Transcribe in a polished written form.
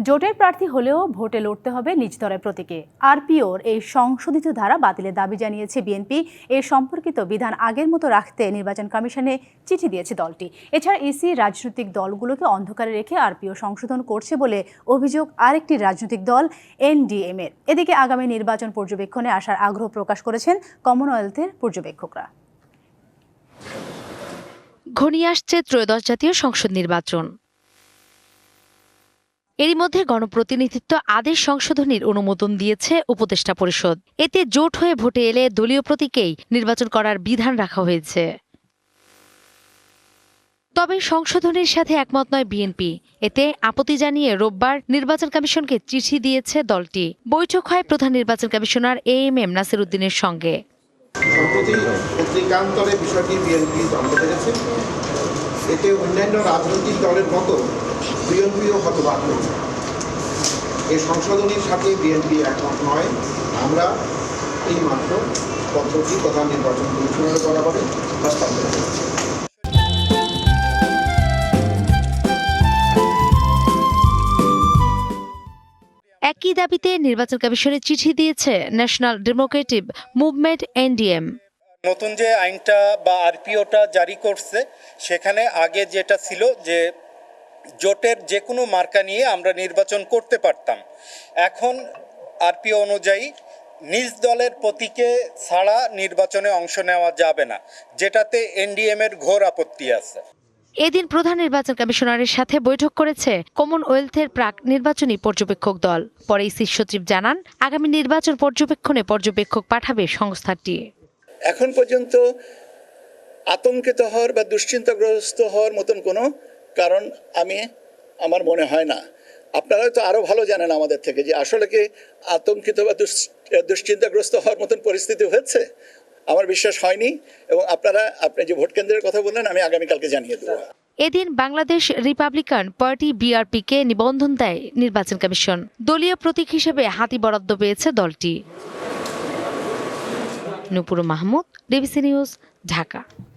জোটের প্রার্থী হলেও ভোটে লড়তে হবে নিজ দলের প্রতীকে। আরপিওর এই সংশোধিত ধারা বাতিলের দাবি জানিয়েছে বিএনপি। এ সম্পর্কিত বিধান আগের মতো রাখতে নির্বাচন কমিশনে চিঠি দিয়েছে দলটি। এছাড়া ইসি রাজনৈতিক দলগুলোকে অন্ধকারে রেখে আরপিও সংশোধন করছে বলে অভিযোগ আরেকটি রাজনৈতিক দল এনডিএম-এর। এদিকে আগামী নির্বাচন পর্যবেক্ষণে আসার আগ্রহ প্রকাশ করেছেন কমনওয়েলথের পর্যবেক্ষকরা। ঘনিয়ে আসছে ত্রয়োদশ জাতীয় সংসদ নির্বাচন। এরই মধ্যে গণপ্রতিনিধিত্ব আদেশ সংশোধনীর অনুমোদন দিয়েছে উপদেষ্টা পরিষদ। এতে জোট হয়ে ভোটে এলে দলীয় প্রতীকেই নির্বাচন করার বিধান রাখা হয়েছে। তবে সংশোধনীর সাথে একমত নয় বিএনপি। এতে আপত্তি জানিয়ে রোববার নির্বাচন কমিশনকে চিঠি দিয়েছে দলটি। বৈঠক হয় প্রধান নির্বাচন কমিশনার এএমএম নাসির উদ্দিনের সঙ্গে। সম্প্রতি পত্রিকান্তরে বিষয়টি বিএনপি জানতে পেরেছে। এতে অন্যান্য রাজনৈতিক দলের মতো বিএনপিও হতবাক হয়েছে। এই সংশোধনীর সাথে বিএনপি একমত নয়। আমরা এই মাত্র পদ্ধতি প্রধান নির্বাচন কমিশনের বরাবরে হস্তান্তর করেছি। একই দাবিতে নির্বাচন কমিশনে চিঠি দিয়েছে ন্যাশনাল ডেমোক্রেটিক মুভমেন্ট এনডিএম। নতুন যে আইনটা বা আরপিওটা জারি করছে, সেখানে আগে যেটা ছিল যে জোটের যে কোনো মার্কা নিয়ে আমরা নির্বাচন করতে পারতাম, এখন আরপিও অনুযায়ী নিজ দলের প্রতীকে ছাড়া নির্বাচনে অংশ নেওয়া যাবে না, যেটাতে এনডিএম-এর ঘোর আপত্তি আছে। এদিন প্রধান নির্বাচন কমিশনারের সাথে বৈঠক করেছে কমনওয়েলথের প্রাক নির্বাচনী পর্যবেক্ষক দল। পরে ইসি সচিব জানান, আগামী নির্বাচন পর্যবেক্ষণে পর্যবেক্ষক পাঠাবে সংস্থাটি। এখন পর্যন্ত আতঙ্কিত হওয়ার বা দুশ্চিন্তাগ্রস্ত হওয়ার মতন কোনো কারণ আমার মনে হয় না। আপনারা হয়তো আরো ভালো জানেন আমাদের থেকে যে আসলে কি আতঙ্কিত বা দুশ্চিন্তাগ্রস্ত হওয়ার মতন পরিস্থিতি হয়েছে। আমার বিশ্বাস হয়নি, এবং আপনি যে ভোট কেন্দ্রের কথা বললেন, আমি আগামীকালকে জানিয়ে দেব। এদিন বাংলাদেশ রিপাবলিকান পার্টি বিআরপিকে নিবন্ধন দেয় নির্বাচন কমিশন। দলীয় প্রতীক হিসেবে হাতি বরাদ্দ পেয়েছে দলটি। নূপুর মাহমুদ, ডিবিসি নিউজ, ঢাকা।